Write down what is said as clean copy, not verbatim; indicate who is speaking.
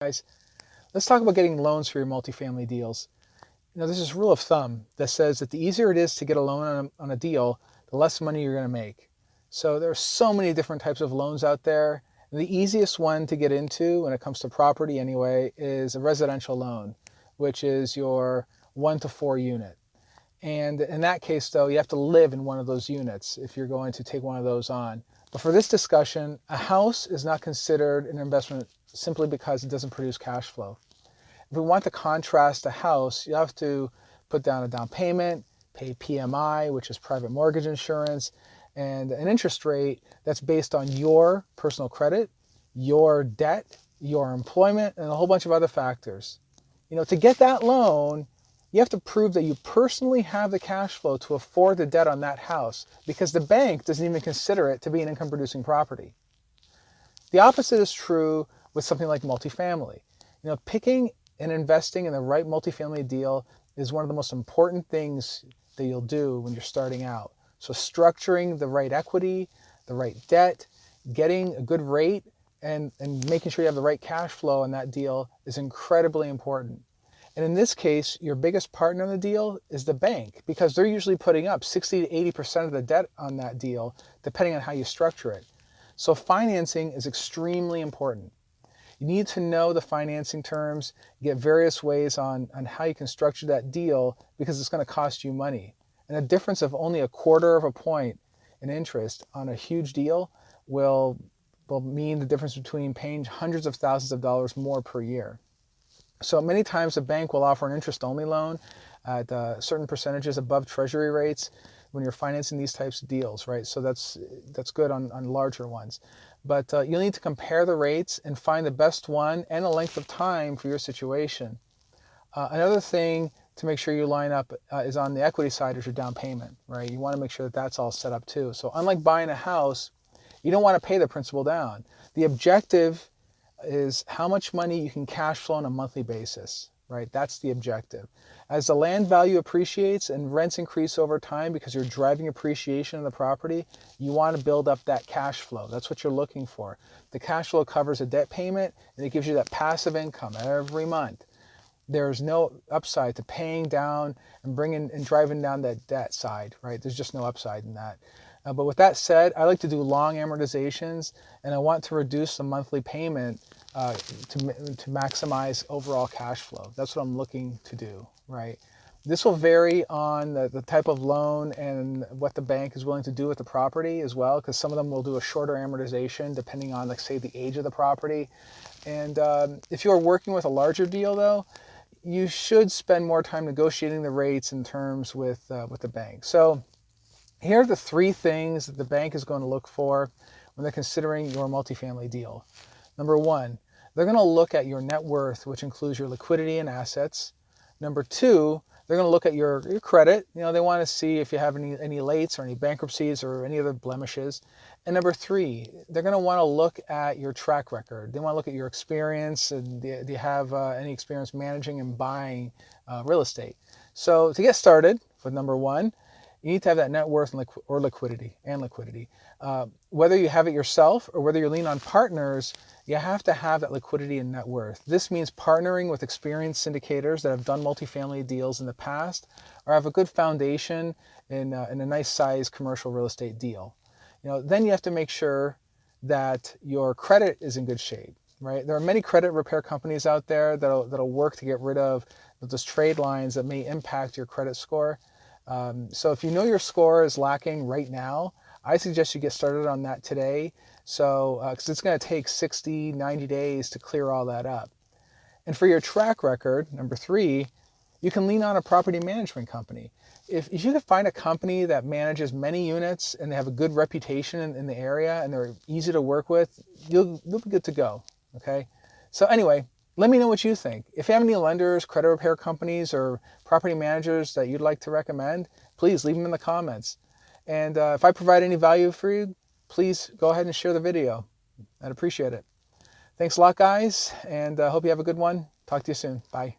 Speaker 1: Guys, let's talk about getting loans for your multifamily deals. There's this rule of thumb that says that the easier it is to get a loan on a deal, the less money you're going to make. So there are so many different types of loans out there. And the easiest one to get into when it comes to property anyway is a residential loan, which is your 1 to 4 unit. And in that case, though, you have to live in one of those units if you're going to take one of those on. But for this discussion, a house is not considered an investment simply because it doesn't produce cash flow. If we want to contrast a house, you have to put down a down payment, pay PMI, which is private mortgage insurance, and an interest rate that's based on your personal credit, your debt, your employment, and a whole bunch of other factors. To get that loan, you have to prove that you personally have the cash flow to afford the debt on that house because the bank doesn't even consider it to be an income-producing property. The opposite is true with something like multifamily. Picking and investing in the right multifamily deal is one of the most important things that you'll do when you're starting out. So structuring the right equity, the right debt, getting a good rate, and making sure you have the right cash flow on that deal is incredibly important. And in this case, your biggest partner in the deal is the bank because they're usually putting up 60 to 80% of the debt on that deal, depending on how you structure it. So financing is extremely important. You need to know the financing terms, get various ways on how you can structure that deal because it's going to cost you money. And a difference of only 1/4 of a point in interest on a huge deal will mean the difference between paying hundreds of thousands of dollars more per year. So many times a bank will offer an interest-only loan at certain percentages above treasury rates when you're financing these types of deals, right? So that's good on larger ones. But you'll need to compare the rates and find the best one and the length of time for your situation. Another thing to make sure you line up is on the equity side is your down payment, right? You want to make sure that that's all set up too. So unlike buying a house, you don't want to pay the principal down. The objective is how much money you can cash flow on a monthly basis, right? That's the objective. As the land value appreciates and rents increase over time because you're driving appreciation of the property, you want to build up that cash flow. That's what you're looking for. The cash flow covers a debt payment and it gives you that passive income every month. There's no upside to paying down and driving down that debt side, right? There's just no upside in that. But with that said, I like to do long amortizations and I want to reduce the monthly payment to maximize overall cash flow. That's what I'm looking to do, right? This will vary on the type of loan and what the bank is willing to do with the property as well, because some of them will do a shorter amortization depending on, like, say, the age of the property. And if you're working with a larger deal, though, you should spend more time negotiating the rates and terms with the bank. So here are the 3 things that the bank is going to look for when they're considering your multifamily deal. Number 1, they're going to look at your net worth, which includes your liquidity and assets. Number 2, they're going to look at your credit. They want to see if you have any lates or any bankruptcies or any other blemishes. And number 3, they're going to want to look at your track record. They want to look at your experience and do you have any experience managing and buying real estate. So to get started with number 1, you need to have that net worth or liquidity. Whether you have it yourself or whether you lean on partners, you have to have that liquidity and net worth. This means partnering with experienced syndicators that have done multifamily deals in the past or have a good foundation in a nice size commercial real estate deal. Then you have to make sure that your credit is in good shape, right? There are many credit repair companies out there that'll work to get rid of those trade lines that may impact your credit score. So if you know your score is lacking right now, I suggest you get started on that today. So, because it's going to take 60, 90 days to clear all that up. And for your track record, number 3, you can lean on a property management company. If you can find a company that manages many units and they have a good reputation in the area and they're easy to work with, you'll be good to go. Okay. So anyway, let me know what you think. If you have any lenders, credit repair companies, or property managers that you'd like to recommend, please leave them in the comments. And if I provide any value for you, please go ahead and share the video. I'd appreciate it. Thanks a lot, guys, and I hope you have a good one. Talk to you soon. Bye.